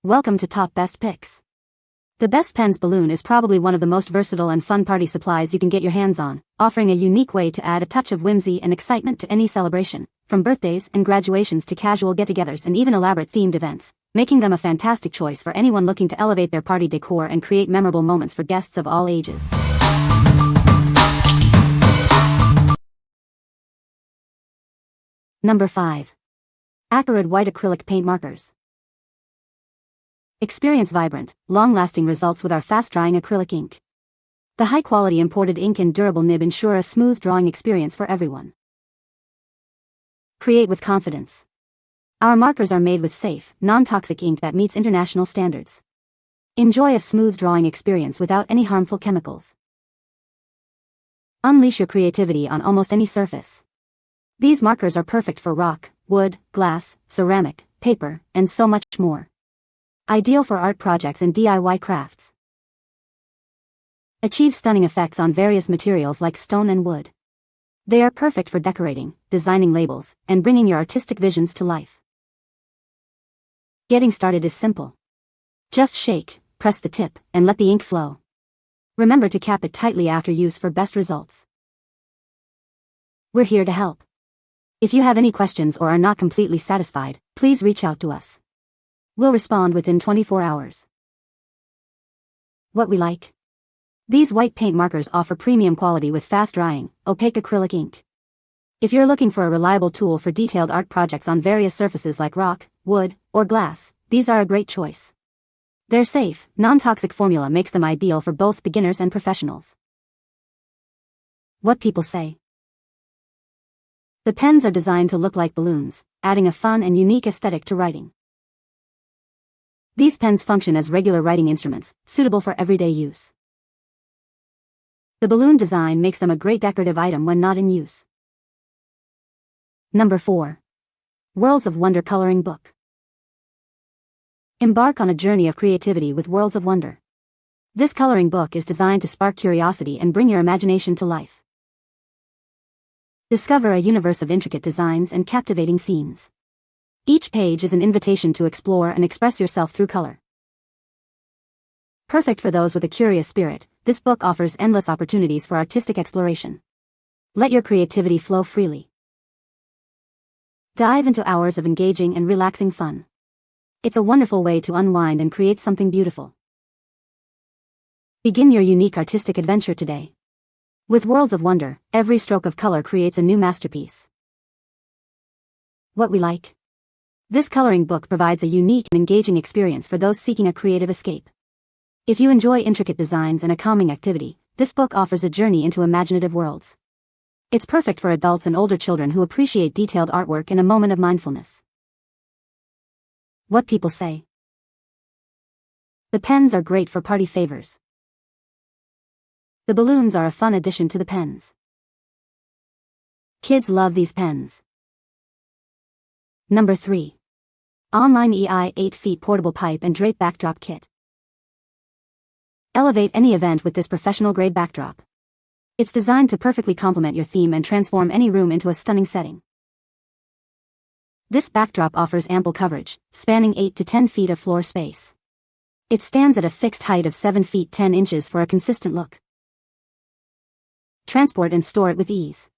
Welcome to Top Best Picks. The Best Pens balloon is probably one of the most versatile and fun party supplies you can get your hands on, offering a unique way to add a touch of whimsy and excitement to any celebration, from birthdays and graduations to casual get-togethers and even elaborate themed events, making them a fantastic choice for anyone looking to elevate their party decor and create memorable moments for guests of all ages. Number 5. AKARUED White Acrylic Paint Markers. Experience vibrant, long-lasting results with our fast-drying acrylic ink. The high-quality imported ink and durable nib ensure a smooth drawing experience for everyone. Create with confidence. Our markers are made with safe, non-toxic ink that meets international standards. Enjoy a smooth drawing experience without any harmful chemicals. Unleash your creativity on almost any surface. These markers are perfect for rock, wood, glass, ceramic, paper, and so much more. Ideal for art projects and DIY crafts. Achieve stunning effects on various materials like stone and wood. They are perfect for decorating, designing labels, and bringing your artistic visions to life. Getting started is simple. Just shake, press the tip, and let the ink flow. Remember to cap it tightly after use for best results. We're here to help. If you have any questions or are not completely satisfied, please reach out to us. We'll respond within 24 hours. What we like? These white paint markers offer premium quality with fast-drying, opaque acrylic ink. If you're looking for a reliable tool for detailed art projects on various surfaces like rock, wood, or glass, these are a great choice. Their safe, non-toxic formula makes them ideal for both beginners and professionals. What people say. The pens are designed to look like balloons, adding a fun and unique aesthetic to writing. These pens function as regular writing instruments, suitable for everyday use. The balloon design makes them a great decorative item when not in use. Number 4. Worlds of Wonder Coloring Book. Embark on a journey of creativity with Worlds of Wonder. This coloring book is designed to spark curiosity and bring your imagination to life. Discover a universe of intricate designs and captivating scenes. Each page is an invitation to explore and express yourself through color. Perfect for those with a curious spirit, this book offers endless opportunities for artistic exploration. Let your creativity flow freely. Dive into hours of engaging and relaxing fun. It's a wonderful way to unwind and create something beautiful. Begin your unique artistic adventure today. With Worlds of Wonder, every stroke of color creates a new masterpiece. What we like? This coloring book provides a unique and engaging experience for those seeking a creative escape. If you enjoy intricate designs and a calming activity, this book offers a journey into imaginative worlds. It's perfect for adults and older children who appreciate detailed artwork in a moment of mindfulness. What people say. The pens are great for party favors. The balloons are a fun addition to the pens. Kids love these pens. Number 3. OnlineEEI 8 Feet Portable Pipe and Drape Backdrop Kit. Elevate any event with this professional-grade backdrop. It's designed to perfectly complement your theme and transform any room into a stunning setting. This backdrop offers ample coverage, spanning 8 to 10 feet of floor space. It stands at a fixed height of 7 feet 10 inches for a consistent look. Transport and store it with ease.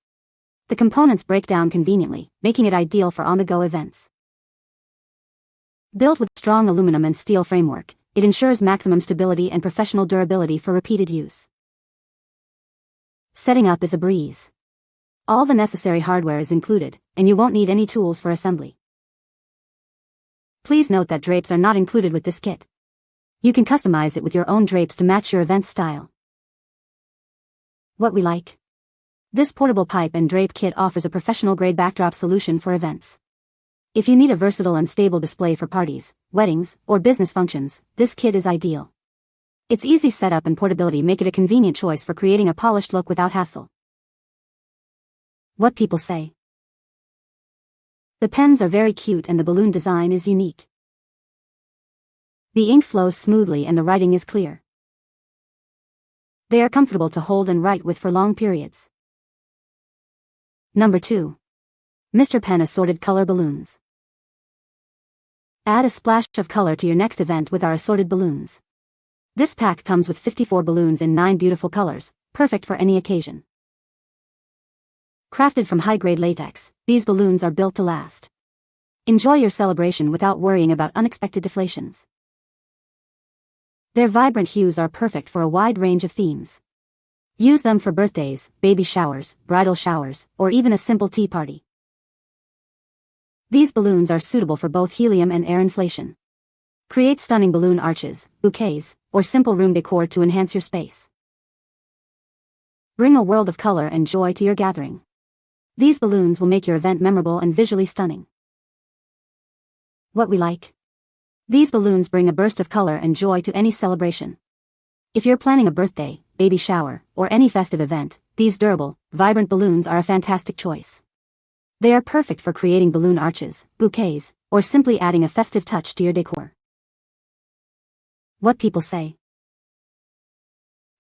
The components break down conveniently, making it ideal for on-the-go events. Built with strong aluminum and steel framework, it ensures maximum stability and professional durability for repeated use. Setting up is a breeze. All the necessary hardware is included, and you won't need any tools for assembly. Please note that drapes are not included with this kit. You can customize it with your own drapes to match your event style. What we like? This portable pipe and drape kit offers a professional-grade backdrop solution for events. If you need a versatile and stable display for parties, weddings, or business functions, this kit is ideal. Its easy setup and portability make it a convenient choice for creating a polished look without hassle. What people say. The pens are very cute and the balloon design is unique. The ink flows smoothly and the writing is clear. They are comfortable to hold and write with for long periods. Number 2. Mr. Pen Assorted Color Balloons. Add a splash of color to your next event with our assorted balloons. This pack comes with 54 balloons in 9 beautiful colors, perfect for any occasion. Crafted from high-grade latex, these balloons are built to last. Enjoy your celebration without worrying about unexpected deflations. Their vibrant hues are perfect for a wide range of themes. Use them for birthdays, baby showers, bridal showers, or even a simple tea party. These balloons are suitable for both helium and air inflation. Create stunning balloon arches, bouquets, or simple room decor to enhance your space. Bring a world of color and joy to your gathering. These balloons will make your event memorable and visually stunning. What we like. These balloons bring a burst of color and joy to any celebration. If you're planning a birthday, baby shower, or any festive event, these durable, vibrant balloons are a fantastic choice. They are perfect for creating balloon arches, bouquets, or simply adding a festive touch to your decor. What people say.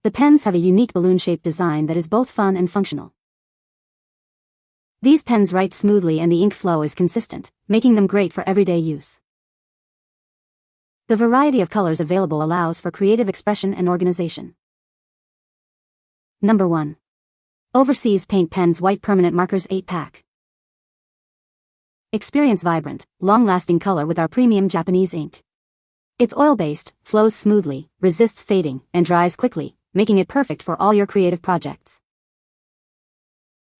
The pens have a unique balloon-shaped design that is both fun and functional. These pens write smoothly and the ink flow is consistent, making them great for everyday use. The variety of colors available allows for creative expression and organization. Number 1. Overseas Paint Pens White Permanent Markers 8-pack. Experience vibrant, long-lasting color with our premium Japanese ink. It's oil-based, flows smoothly, resists fading, and dries quickly, making it perfect for all your creative projects.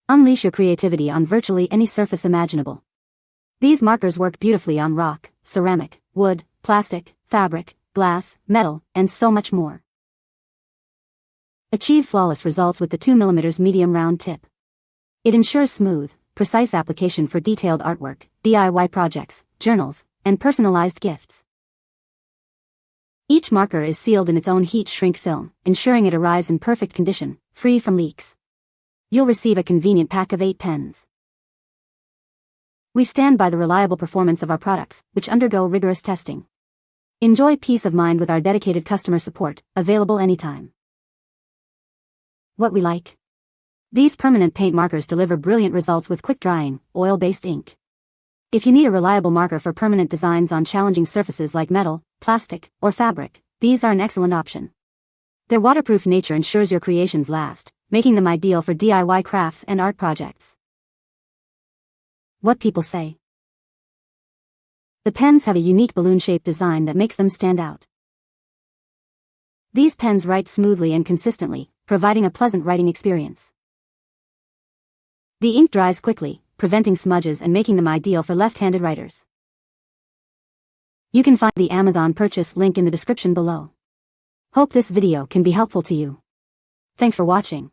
Unleash your creativity on virtually any surface imaginable. These markers work beautifully on rock, ceramic, wood, plastic, fabric, glass, metal, and so much more. Achieve flawless results with the 2mm medium round tip. It ensures smooth, precise application for detailed artwork, DIY projects, journals, and personalized gifts. Each marker is sealed in its own heat shrink film, ensuring it arrives in perfect condition, free from leaks. You'll receive a convenient pack of 8 pens. We stand by the reliable performance of our products, which undergo rigorous testing. Enjoy peace of mind with our dedicated customer support, available anytime. What we like. These permanent paint markers deliver brilliant results with quick-drying, oil-based ink. If you need a reliable marker for permanent designs on challenging surfaces like metal, plastic, or fabric, these are an excellent option. Their waterproof nature ensures your creations last, making them ideal for DIY crafts and art projects. What people say. The pens have a unique balloon-shaped design that makes them stand out. These pens write smoothly and consistently, providing a pleasant writing experience. The ink dries quickly, preventing smudges and making them ideal for left-handed writers. You can find the Amazon purchase link in the description below. Hope this video can be helpful to you. Thanks for watching.